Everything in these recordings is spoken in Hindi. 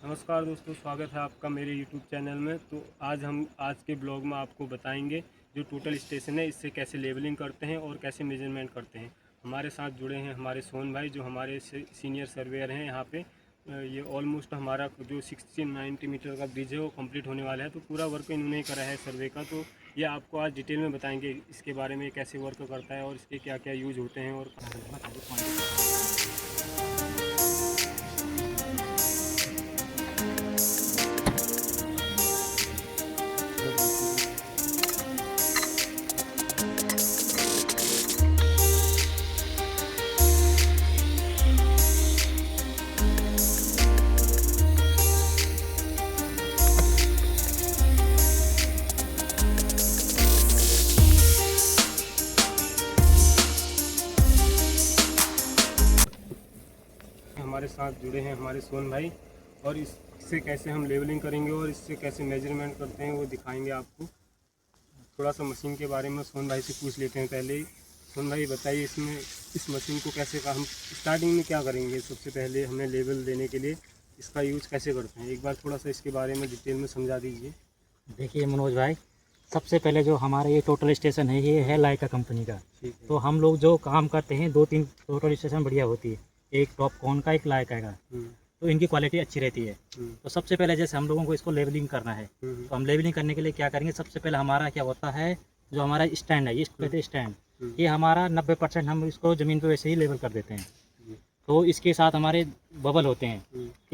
नमस्कार दोस्तों, स्वागत है आपका मेरे YouTube चैनल में। तो आज के ब्लॉग में आपको बताएंगे जो टोटल स्टेशन है इससे कैसे लेवलिंग करते हैं और कैसे मेजरमेंट करते हैं। हमारे साथ जुड़े हैं हमारे सोहन भाई, जो हमारे सीनियर सर्वेयर हैं यहाँ पे। ये ऑलमोस्ट हमारा जो 60-90 मीटर का ब्रिज है वो कंप्लीट होने वाला है। तो पूरा वर्क इन्होंने करा है सर्वे का। तो ये आपको आज डिटेल में बताएंगे इसके बारे में, कैसे वर्क करता है और इसके क्या क्या यूज होते हैं। और हमारे साथ जुड़े हैं हमारे सोहन भाई, और इससे कैसे हम लेवलिंग करेंगे और इससे कैसे मेजरमेंट करते हैं वो दिखाएंगे आपको। थोड़ा सा मशीन के बारे में सोहन भाई से पूछ लेते हैं पहले ही। सोहन भाई बताइए, इस मशीन को कैसे का हम स्टार्टिंग में क्या करेंगे। सबसे पहले हमें लेवल देने के लिए इसका यूज़ कैसे करते हैं, एक बार थोड़ा सा इसके बारे में डिटेल में समझा दीजिए। देखिए मनोज भाई, सबसे पहले जो हमारा ये टोटल स्टेशन है ये है लाइका कंपनी का। ठीक है। तो हम लोग जो काम करते हैं 2-3 टोटल स्टेशन बढ़िया होती है, एक टॉपकॉन का, एक लाइका का। तो इनकी क्वालिटी अच्छी रहती है। तो सबसे पहले जैसे हम लोगों को इसको लेवलिंग करना है, तो हम लेवलिंग करने के लिए क्या करेंगे, सबसे पहले हमारा क्या होता है, जो हमारा स्टैंड है, इसको कहते हैं स्टैंड। ये हमारा 90% हम इसको ज़मीन पे वैसे ही लेवल कर देते हैं। तो इसके साथ हमारे बबल होते हैं।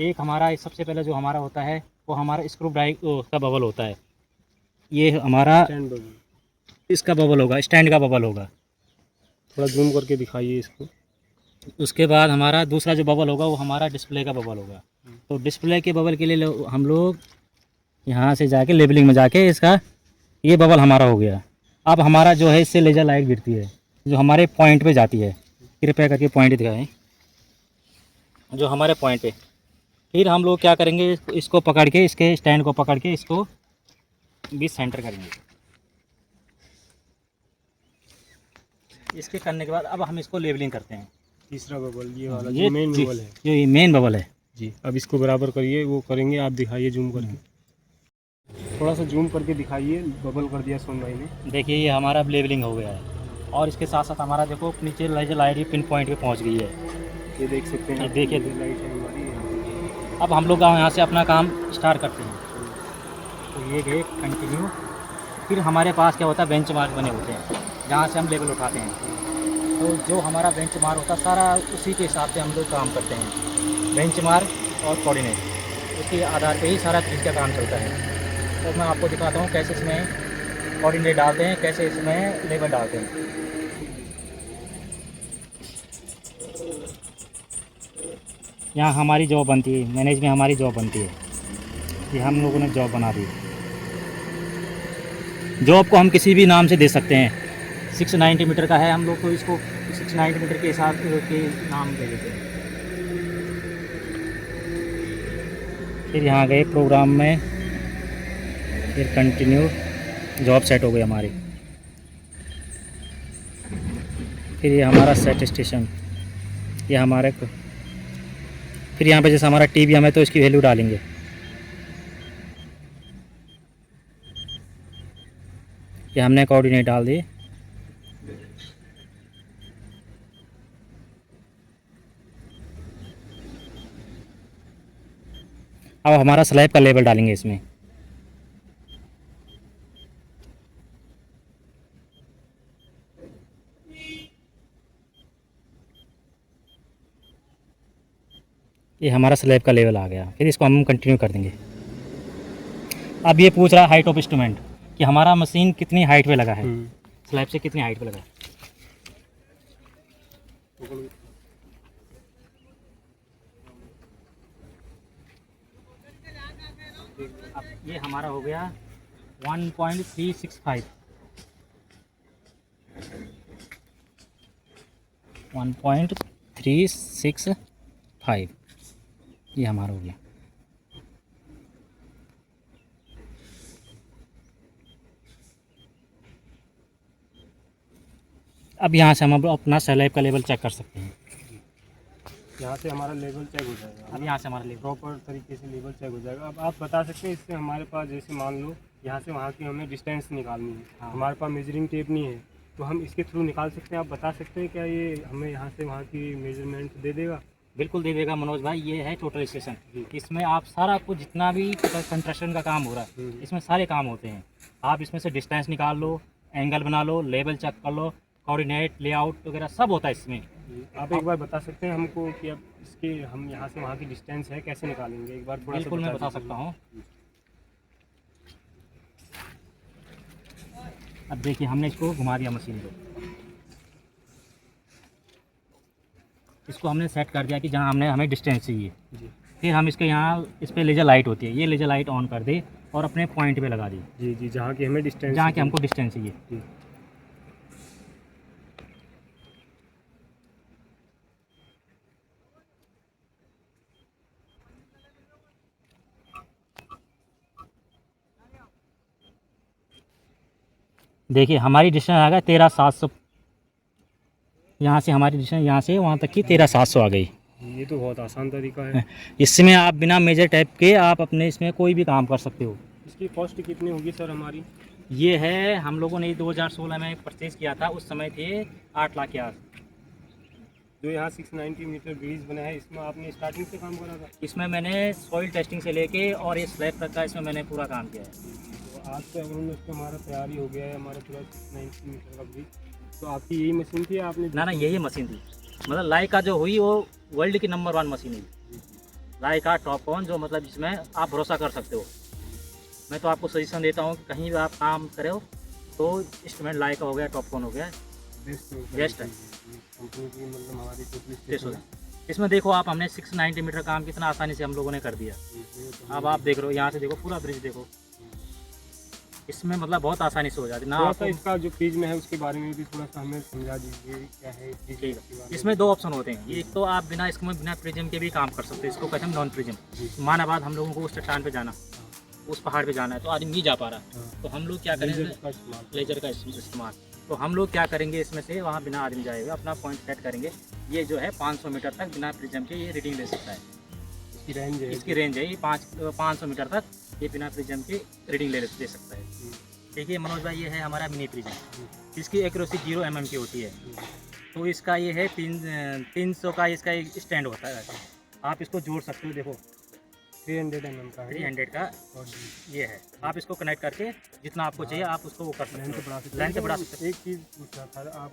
एक हमारा सबसे पहले जो हमारा होता है वो हमारा स्क्रू ड्राइव का बबल होता है। ये हमारा इसका बबल होगा, स्टैंड का बबल होगा। थोड़ा जूम करके दिखाइए इसको। उसके बाद हमारा दूसरा जो बबल होगा वो हमारा डिस्प्ले का बबल होगा। तो डिस्प्ले के बबल के लिए हम लोग यहाँ से जाके लेबलिंग में जाके इसका ये बबल हमारा हो गया। अब हमारा जो है इससे लेज़र लाइट गिरती है जो हमारे पॉइंट पे जाती है। कृपया करके पॉइंट दिखाएं, जो हमारे पॉइंट पे। फिर हम लोग क्या करेंगे, इसको पकड़ के, इसके स्टैंड को पकड़ के इसको भी सेंटर करेंगे। इसके करने के बाद अब हम इसको लेवलिंग करते हैं। तीसरा बबल ये वाला ये जो मेन बबल है ये मेन बबल है जी। अब इसको बराबर करिए, वो करेंगे, आप दिखाइए जूम करके। थोड़ा सा जूम करके दिखाइए। बबल कर दिया सोहन भाई ने। देखिए ये हमारा अब लेवलिंग हो गया है। और इसके साथ साथ हमारा देखो नीचे लेज़र लाइट पिन पॉइंट पे पहुंच गई है। ये देख सकते हैं, देखिए लाइट है हमारी। अब हम लोग यहाँ से अपना काम स्टार्ट करते हैं। तो ये गए कंटिन्यू। फिर हमारे पास क्या होता है, बेंच मार्क बने होते हैं जहाँ से हम लेवल उठाते हैं। तो जो हमारा बेंच मार्क होता है सारा उसी के हिसाब से हम लोग काम करते हैं। बेंच मार्क और कोऑर्डिनेट, उसके आधार पे ही सारा चीज़ का काम चलता है। तो मैं आपको दिखाता हूँ कैसे इसमें कोऑर्डिनेट डालते हैं, कैसे इसमें लेवल डालते हैं। यहाँ हमारी जॉब बनती है, मैनेज में हमारी जॉब बनती है। ये हम लोगों ने जॉब बना दी। जॉब को हम किसी भी नाम से दे सकते हैं। 690 मीटर का है, हम लोग को इसको 690 मीटर के हिसाब के नाम दे देते हैं। फिर यहाँ गए प्रोग्राम में, फिर कंटिन्यू, जॉब सेट हो गई हमारी। फिर ये हमारा सेट स्टेशन, ये हमारे को। फिर यहाँ पे जैसे हमारा TBM है तो इसकी वैल्यू डालेंगे। ये हमने कोऑर्डिनेट डाल दिए। अब हमारा स्लैब का लेवल डालेंगे इसमें। ये हमारा स्लैब का लेवल आ गया। फिर इसको हम कंटिन्यू कर देंगे। अब ये पूछ रहा है हाइट ऑफ इंस्ट्रूमेंट, कि हमारा मशीन कितनी हाइट पे लगा है, स्लैब से कितनी हाइट पे लगा है। अब ये हमारा हो गया 1.365, 1.365 ये हमारा हो गया। अब यहाँ से हम अपना स्लैब का लेवल चेक कर सकते हैं। यहाँ से हमारा लेवल चेक हो जाएगा। अब यहाँ से हमारा लेवल प्रॉपर तरीके से लेवल चेक हो जाएगा। अब आप बता सकते हैं इससे हमारे पास जैसे मान लो यहाँ से वहाँ की हमें डिस्टेंस निकालनी है, हाँ। हमारे पास मेजरिंग टेप नहीं है, तो हम इसके थ्रू निकाल सकते हैं। आप बता सकते हैं क्या ये हमें यहाँ से वहाँ की मेजरमेंट दे देगा? बिल्कुल दे देगा मनोज भाई। ये है टोटल स्टेशन, इसमें आप सारा कुछ जितना भी कंस्ट्रक्शन का काम हो रहा है इसमें सारे काम होते हैं। आप इसमें से डिस्टेंस निकाल लो, एंगल बना लो, लेवल चेक कर लो, कोऑर्डिनेट, लेआउट वगैरह सब होता है इसमें। आप एक बार बता सकते हैं हमको कि अब इसके हम यहाँ से वहाँ की डिस्टेंस है कैसे निकालेंगे? एक बार थोड़ा बिल्कुल मैं बता सकता हूँ। अब देखिए हमने इसको घुमा दिया मशीन को, इसको हमने सेट कर दिया कि जहाँ हमें डिस्टेंस चाहिए। फिर हम इसके यहाँ इस पर लेजर लाइट होती है, ये लेजर लाइट ऑन कर दे और अपने पॉइंट पे लगा दी। जी जी, जहाँ की हमें डिस्टेंस, जहाँ की हमको डिस्टेंस चाहिए। जी। देखिए हमारी डिस्टेंस आ गया 13,700। यहाँ से हमारी डिस्टेंस यहाँ से वहाँ तक की 13,700 आ गई। ये तो बहुत आसान तरीका है। इसमें आप बिना मेजर टैप के आप अपने इसमें कोई भी काम कर सकते हो। इसकी कॉस्ट कितनी होगी सर हमारी? ये है, हम लोगों ने 2016 में परचेज़ किया था, उस समय थे 8 लाख के आस। जो यहाँ 690 मीटर ब्रिज बना है, इसमें आपने स्टार्टिंग से काम करा था? इसमें मैंने सॉइल टेस्टिंग से लेके और ये स्लैब तक का इसमें मैंने पूरा काम किया है। तो आज से अगर उसका हमारा तैयारी हो गया है, हमारा पूरा 690 मीटर का ब्रिज, तो आपकी यही मशीन थी आपने? ना यही मशीन थी, मतलब लाइका जो हुई वो वर्ल्ड की नंबर 1 मशीन है। लाइका टॉपकॉन, जो मतलब जिसमें आप भरोसा कर सकते हो। मैं तो आपको सजेशन देता हूँ कि कहीं भी आप काम करे हो तो इंस्ट्रूमेंट लाइका हो गया, टॉपकॉन हो गया, बेस्ट है कंपनी की। मतलब हमारी इसमें देखो आप, हमने 690 मीटर काम कितना आसानी से हम लोगों ने कर दिया। अब आप देख रहे हो, यहाँ से देखो पूरा ब्रिज देखो, इसमें मतलब बहुत आसानी से हो जाती ना। आपको इसका जो प्रिज्म है उसके बारे में भी थोड़ा सा हमें समझा दीजिए, क्या है प्रिज्म? इसमें 2 ऑप्शन होते हैं। एक तो आप बिना बिना प्रिज्म के भी काम कर सकते हो, इसको कहते हैं नॉन प्रिज्म। माना बाद हम लोगों को उस चट्टान पे जाना, उस पहाड़ पे जाना है तो आदमी नहीं जा पा रहा, तो हम लोग क्या करेंगे, लेजर का इस्तेमाल। तो हम लोग क्या करेंगे, इसमें से वहाँ बिना आदमी जाएगा, अपना पॉइंट सेट करेंगे। ये जो है 500 मीटर तक बिना प्रिज्म के ये रीडिंग ले सकता है। इसकी रेंज है ये 500 मीटर तक ये बिना प्रिज्म के रीडिंग ले सकता है। देखिए मनोज भाई, ये है हमारा मिनी प्रिज्म, इसकी एक्यूरेसी 0 mm की होती है। तो इसका ये है 300 का इसका एक स्टैंड होता है, आप इसको जोड़ सकते हो। देखो 300 mm का है, 300 का और ये है। आप इसको कनेक्ट करके जितना आपको चाहिए आप उसको वो कर सकते हो, लेंथ बढ़ा सकते हो। एक चीज़ पूछना था आप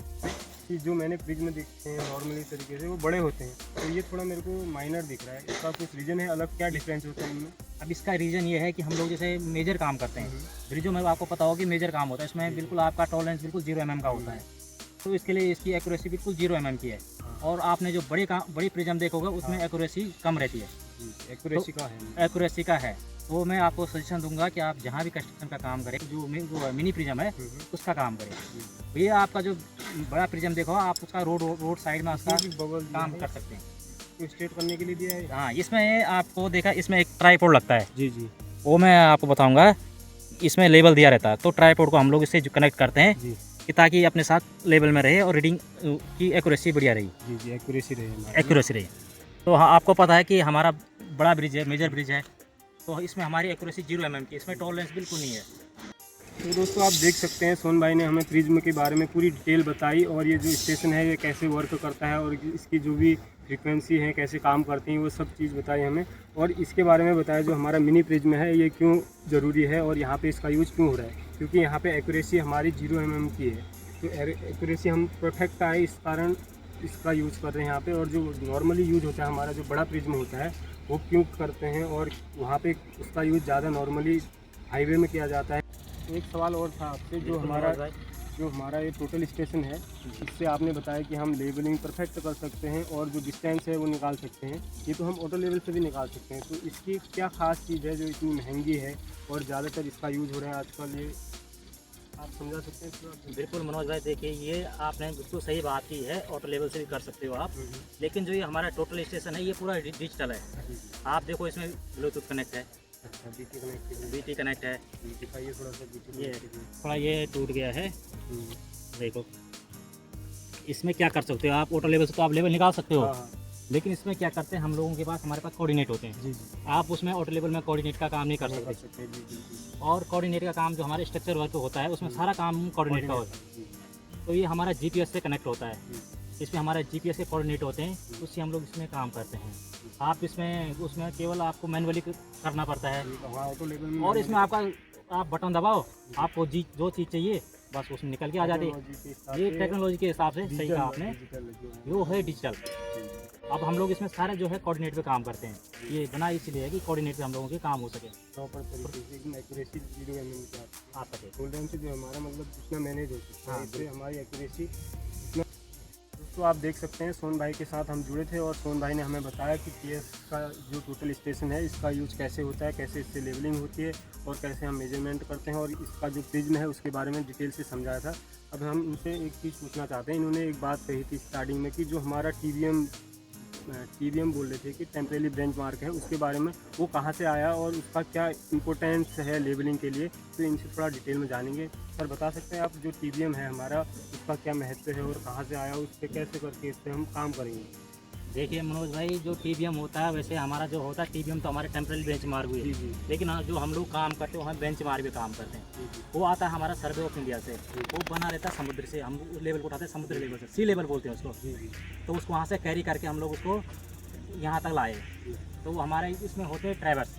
कि जो मैंने प्रिज्म दिखते हैं नॉर्मली तरीके से वो बड़े होते हैं, तो ये थोड़ा मेरे को माइनर दिख रहा है, इसका कुछ रीज़न है अलग? क्या डिफरेंस होता है इनमें? अब इसका रीज़न ये है कि हम लोग जैसे मेजर काम करते हैं, ब्रिजों में आपको पता होगा कि मेजर काम होता है, इसमें बिल्कुल आपका टॉलरेंस बिल्कुल 0 mm का होता है। तो इसके लिए इसकी एक्यूरेसी बिल्कुल 0 mm की है। और आपने जो बड़ी प्रिज्म देखोगे उसमें एक्यूरेसी कम रहती है। एक्यूरेसी का है तो मैं आपको सजेशन दूंगा कि आप जहाँ भी कंस्ट्रक्शन का काम करें, जो मिनी प्रिज्म है उसका काम करें। ये आपका जो बड़ा प्रिज्म देखो, आप उसका रोड साइड में उसका काम कर सकते हैं, तो स्ट्रेट करने के लिए दिया है। हाँ, इसमें आपको देखा, इसमें एक ट्राइपॉड लगता है। जी जी, वो मैं आपको बताऊंगा। इसमें लेवल दिया रहता है, तो ट्राइपॉड को हम लोग इससे कनेक्ट करते हैं जी, कि ताकि अपने साथ लेवल में रहे और रीडिंग की एक्यूरेसी बढ़िया रही। जी जी, एक्यूरेसी रहे। तो हाँ, आपको पता है कि हमारा बड़ा ब्रिज है, मेजर ब्रिज है, तो इसमें हमारी एक्यूरेसी 0 mm की, इसमें टॉलरेंस बिल्कुल नहीं है। तो दोस्तों आप देख सकते हैं सोन भाई ने हमें प्रिज्म के बारे में पूरी डिटेल बताई, और ये जो स्टेशन है ये कैसे वर्क करता है और इसकी जो भी फ्रीक्वेंसी है कैसे काम करती हैं वो सब चीज़ बताई हमें, और इसके बारे में बताया जो हमारा मिनी प्रिज्म है ये क्यों ज़रूरी है और यहाँ पे इसका यूज़ क्यों हो रहा है, क्योंकि यहाँ पे एक्यूरेसी हमारी 0 mm की है। तो एक्यूरेसी हम परफेक्ट आए इस कारण इसका यूज़ कर रहे हैं यहाँ पे। और जो नॉर्मली यूज होता है हमारा जो बड़ा प्रिज्म होता है वो क्यों करते हैं, और वहाँ पे उसका यूज़ ज़्यादा नॉर्मली हाईवे में किया जाता है। एक सवाल और था आपसे, जो हमारा ये टोटल स्टेशन है, इससे आपने बताया कि हम लेवलिंग परफेक्ट कर सकते हैं और जो डिस्टेंस है वो निकाल सकते हैं। ये तो हम ऑटो लेवल से भी निकाल सकते हैं, तो इसकी क्या ख़ास चीज़ है जो इतनी महंगी है और ज़्यादातर इसका यूज़ हो रहा है आजकल, ये आप समझा सकते हैं? बिल्कुल मनोज भाई, देखिए ये आपने बिल्कुल सही बात की है, ऑटो लेवल से भी कर सकते हो आप, लेकिन जो ये हमारा टोटल स्टेशन है ये पूरा डिजिटल है। आप देखो इसमें ब्लूटूथ कनेक्ट है, अच्छा, बीटी कनेक्ट है, दिखाइए थोड़ा सा BT ये थोड़ा ये टूट गया है। देखो इसमें क्या कर सकते हो आप, ऑटो लेवल से तो आप लेवल निकाल सकते हो। लेकिन इसमें क्या करते हैं हम लोगों के पास, हमारे पास कोऑर्डिनेट होते हैं। जी जी आप उसमें ऑटो लेवल में कोऑर्डिनेट का काम नहीं कर नहीं कर सकते, सकते। जी जी और कोऑर्डिनेट का काम जो हमारे स्ट्रक्चर वर्क होता है उसमें सारा काम कोऑर्डिनेट का होता है। जी तो ये हमारा जीपीएस से कनेक्ट होता है, जी इसमें हमारे जीपीएस के कोऑर्डिनेट होते हैं, उससे हम लोग इसमें काम करते हैं। आप इसमें उसमें केवल आपको मैनुअली करना पड़ता है, जी। हाँ, ऑटो लेवल में और इसमें आपका आप बटन दबाओ, आपको जो चीज़ चाहिए बस उसमें निकल के आ जाती है। टेक्नोलॉजी के हिसाब ये से टेक्नोलॉजी के हिसाब से सही कहा आपने, डिजिटल जो है। यो है डिजिटल। अब हम लोग इसमें सारे जो है कोऑर्डिनेट पे काम करते हैं, ये बना इसलिए है कि कोऑर्डिनेट पे हम लोगों के काम हो सके, प्रॉपर तरीके से एकदम एक्यूरेसी 0 mm का आ सके। फुल टाइम से जो हमारा मतलब जितना मैनेज हो सकता है, हाँ, इससे हमारी एक्यूरेसी इतना। तो आप देख सकते हैं सोन भाई के साथ हम जुड़े थे और सोन भाई ने हमें बताया कि टीएस का जो टोटल स्टेशन है इसका यूज कैसे होता है, कैसे इससे लेवलिंग होती है और कैसे हम मेजरमेंट करते हैं, और इसका जो प्रिज्म है उसके बारे में डिटेल से समझाया था। अब हम उनसे एक चीज़ पूछना चाहते हैं। इन्होंने एक बात कही थी स्टार्टिंग में कि जो हमारा टीवीएम बोल रहे थे कि टेम्परेरी बेंच मार्क है, उसके बारे में वो कहाँ से आया और उसका क्या इम्पोर्टेंस है लेवलिंग के लिए, तो इनसे थोड़ा डिटेल में जानेंगे। सर बता सकते हैं आप जो टीवीएम है हमारा, उसका क्या महत्व है और कहाँ से आया, उस पर कैसे करके इस पर हम काम करेंगे? देखिए मनोज भाई, जो टीबीएम होता है वैसे हमारा जो होता है टीबीएम तो हमारे टेम्पररी बेंच मार्क हुए, जी जी लेकिन जो हम लोग काम करते हैं वो हम बेंच मार्क भी काम करते हैं। जी जी वो आता है हमारा सर्वे ऑफ इंडिया से, वो बना रहता है समुद्र से, हम उस लेवल को उठाते हैं समुद्र लेवल से, सी लेवल बोलते हैं उसको। जी जी तो उसको वहाँ से कैरी करके हम लोग उसको यहाँ तक लाए। जी तो हमारे इसमें होते हैं ट्रैवर्स,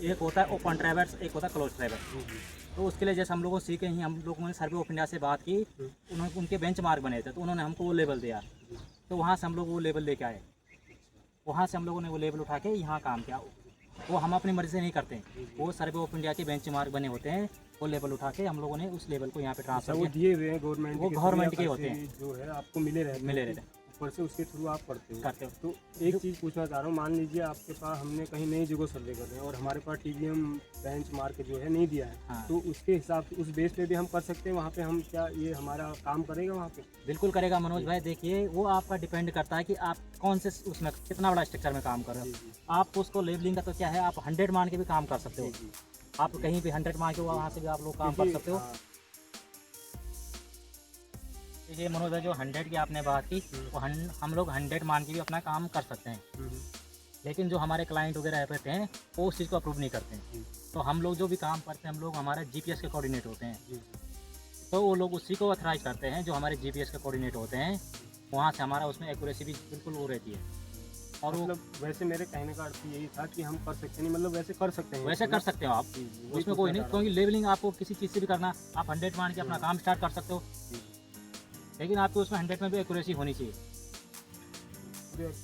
एक होता है ओपन ट्रैवर्स, एक होता है क्लोज ट्रैवर्स। जी तो उसके लिए जैसे हम लोगों को सीखे ही, हम लोगों ने सर्वे ऑफ इंडिया से बात की, उन्होंने उनके बेंच मार्क बने थे तो उन्होंने हमको वो लेवल दिया, तो वहाँ से हम लोग वो लेवल लेके आए, वहाँ से हम लोगों ने वो लेवल उठा के यहाँ काम किया। वो हम अपनी मर्ज़ी से नहीं करते हैं, वो सर्वे ऑफ इंडिया के बेंच मार्क बने होते हैं, वो लेवल उठा के हम लोगों ने उस लेवल को यहाँ पे ट्रांसफर वो किया। दिए हुए हैं गवर्नमेंट वो गवर्नमेंट के होते हैं, जो है आपको मिले रहते हैं, ऊपर से उसके थ्रू आप करते हो। तो एक चीज़ पूछना चाह रहा हूँ, मान लीजिए आपके पास हमने कहीं नई जगह सर्वे कर रहे हैं और हमारे पास टीवीएम बेंच मार्क जो है नहीं दिया है, हाँ। तो उसके हिसाब से उस बेस पे भी हम कर सकते हैं वहाँ पे, हम क्या ये हमारा काम करेगा वहाँ पे? बिल्कुल करेगा मनोज भाई। देखिए वो आपका डिपेंड करता है कि आप कौन से उसमें कितना बड़ा स्ट्रक्चर में काम कर रहे जी हो। जी आप उसको लेवलिंग का तो क्या है, आप 100 मान के भी काम कर सकते हो, जी आप कहीं भी 100 मान के वहाँ से भी आप लोग काम कर सकते हो। हाँ, ये मनोज भाई जो 100 की आपने बात की, वो हम लोग 100 मान के भी अपना काम कर सकते हैं, लेकिन जो हमारे क्लाइंट वगैरह रहते हैं वो उस चीज़ को अप्रूव नहीं करते हैं। तो हम लोग जो भी काम करते हैं, हम लोग हमारे जीपीएस के कोऑर्डिनेट होते हैं, जी तो वो लोग उसी को ऑथराइज करते हैं जो हमारे जीपीएस के कोऑर्डिनेट होते हैं, वहाँ से हमारा उसमें एक्यूरेसी भी बिल्कुल वो रहती है। और वो मतलब वैसे मेरे कहने का अर्थ यही था कि हम कर सकते नहीं, मतलब वैसे कर सकते हैं, वैसे कर सकते हो आप, वही उसमें कोई पूछना नहीं, चाह क्योंकि लेवलिंग आपको किसी चीज़ से भी करना, आप 100 मान के अपना काम स्टार्ट कर सकते हो, लेकिन आपको उसमें 100 में भी एक्यूरेसी होनी चाहिए। रहा हूँ।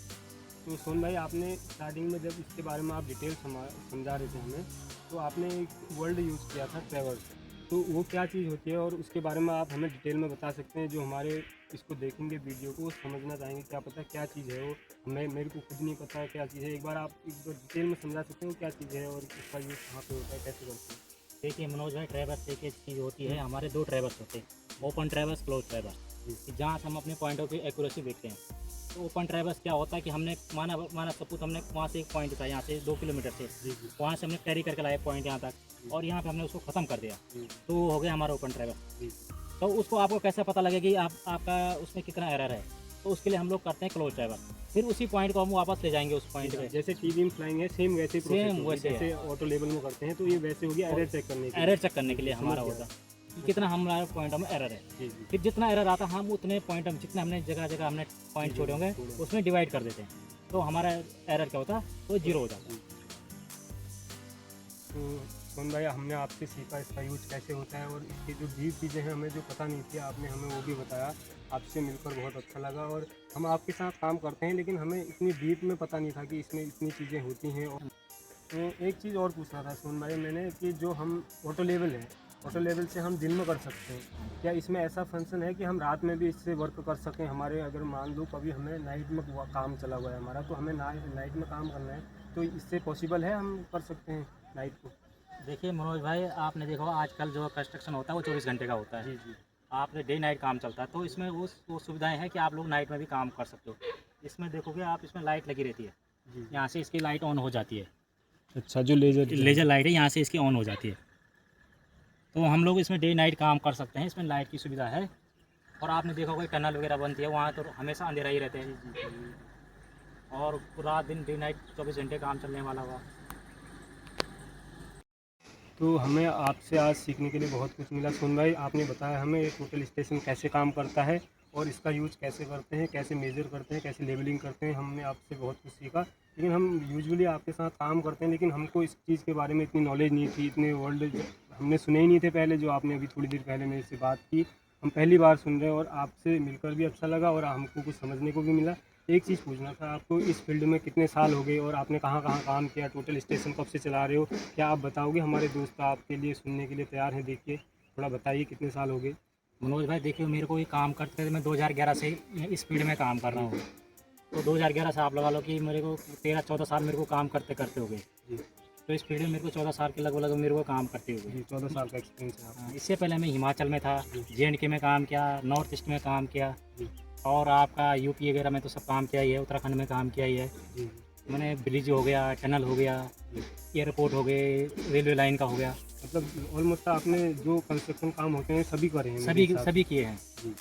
तो सोन भाई, आपने स्टार्टिंग में जब इसके बारे में आप डिटेल समझा रहे थे हमें, तो आपने एक वर्ड यूज़ किया था ट्रैवर्स, तो वो क्या चीज़ होती है और उसके बारे में आप हमें डिटेल में बता सकते हैं? जो हमारे इसको देखेंगे वीडियो को, वो समझना चाहेंगे, क्या पता क्या चीज़ है वो, मेरे को खुद नहीं पता क्या चीज़ है। एक बार आप एक बार डिटेल में समझा सकते हो क्या चीज़ है और इसका यूज़ कहाँ पे होता है, कैसे करते हैं? देखिए मनोज भाई, ट्रैवर्स एक चीज़ होती है, हमारे 2 ट्रैवर्स होते हैं, ओपन ट्रैवर्स, क्लोज ट्रैवर्स, जहाँ से हम अपने पॉइंट ऑफ व्यू एक्यूरेसी देखते हैं। तो ओपन ट्रैवर्स क्या होता है कि हमने माना सपोज हमने वहाँ से एक पॉइंट था, यहाँ से 2 किलोमीटर से, वहाँ से हमने कैरी करके लाया पॉइंट यहाँ तक, और यहाँ पे हमने उसको ख़त्म कर दिया, तो वो हो गया हमारा ओपन ट्रैवर्स। तो उसको आपको कैसे पता लगेगा कि आपका उसमें कितना एरर है, तो उसके लिए हम लोग करते हैं क्लोज ट्रैवर्स, फिर उसी पॉइंट को हम वापस ले जाएंगे उस पॉइंट पे। जैसे टीवीएम फ्लाइंग है, सेम वैसे जैसे ऑटो लेवल में करते हैं, तो ये वैसे हो गया एरर चेक करने के लिए। एरर चेक करने के लिए हमारा होता है कि कितना हमारा पॉइंट में एरर है, जी फिर जितना एरर आता है हम उतने पॉइंट हम जितने हमने जगह हमने पॉइंट छोड़े होंगे उसमें डिवाइड कर देते हैं, तो हमारा एरर क्या होता है, तो 0 हो जाता है। तो सोन भाई, हमने आपसे सीखा इसका यूज कैसे होता है, और इसकी जो डीप चीज़ें हैं हमें जो पता नहीं थी, आपने हमें वो भी बताया। आपसे मिलकर बहुत अच्छा लगा, और हम आपके साथ काम करते हैं लेकिन हमें इतनी डीप में पता नहीं था कि इसमें इतनी चीज़ें होती हैं। और तो एक चीज़ और पूछना था सोन भाई मैंने, कि जो हम ऑटो लेवल है, ऑटो लेवल से हम दिन में कर सकते हैं क्या? इसमें ऐसा फंक्शन है कि हम रात में भी इससे वर्क कर सकें? हमारे अगर मान लो कभी हमें नाइट में काम चला हुआ है हमारा, तो हमें नाइट में काम करना है, तो इससे पॉसिबल है, हम कर सकते हैं नाइट को? देखिए मनोज भाई, आपने देखा होगा आजकल जो कंस्ट्रक्शन होता है वो 24 घंटे का होता है, जी जी आपने डे नाइट काम चलता है, तो इसमें वो सुविधाएं हैं कि आप लोग नाइट में भी काम कर सकते हो। इसमें देखोगे आप, इसमें लाइट लगी रहती है, जी। यहाँ से इसकी लाइट ऑन हो जाती है, अच्छा, जो लेजर लाइट है यहाँ से इसकी ऑन हो जाती है, तो हम लोग इसमें डे नाइट काम कर सकते हैं, इसमें लाइट की सुविधा है। और आपने देखा होगा टनल वगैरह बनती है, वहाँ तो हमेशा अंधेरा ही रहता है, और रात दिन डे नाइट 24 घंटे काम चलने वाला हुआ। तो हमें आपसे आज सीखने के लिए बहुत कुछ मिला। सोन भाई, आपने बताया हमें ये टोटल स्टेशन कैसे काम करता है और इसका यूज कैसे करते हैं, कैसे मेजर करते हैं, कैसे लेवलिंग करते हैं। हमने आपसे बहुत कुछ सीखा। लेकिन हम यूजुअली आपके साथ काम करते हैं, लेकिन हमको इस चीज़ के बारे में इतनी नॉलेज नहीं थी, इतने वर्ड हमने सुने ही नहीं थे पहले, जो आपने अभी थोड़ी देर पहले मेरे से बात की। हम पहली बार सुन रहे हैं और आपसे मिलकर भी अच्छा लगा और हमको कुछ समझने को भी मिला। एक चीज़ पूछना था आपको, इस फील्ड में कितने साल हो गए और आपने कहाँ कहाँ काम किया, टोटल स्टेशन कब से चला रहे हो, क्या आप बताओगे? हमारे दोस्त आपके लिए सुनने के लिए तैयार हैं, देखिए थोड़ा बताइए कितने साल हो गए। मनोज भाई देखिए, मेरे को ये काम करते हुए मैं 2011 से इस फील्ड में काम कर रहा हूँ। तो 2011 से आप लगा लो कि मेरे को 13-14 साल मेरे को काम करते करते हो गए। जी तो इस फील्ड में मेरे को 14 साल के लगभग मेरे को काम करते हुए। जी, 14 साल का एक्सपीरियंस है आपका। इससे पहले मैं हिमाचल में था, JNK में काम किया, नॉर्थ ईस्ट में काम किया, जी और आपका यूपी वगैरह में तो सब काम किया ही है, उत्तराखंड में काम किया ही है। जी मैंने ब्रिज हो गया, टनल हो गया, एयरपोर्ट हो गए, रेलवे लाइन का हो गया, मतलब ऑलमोस्ट आपने जो कंस्ट्रक्शन काम होते हैं सभी करे हैं मेरे हिसाब से। सभी किए हैं। जी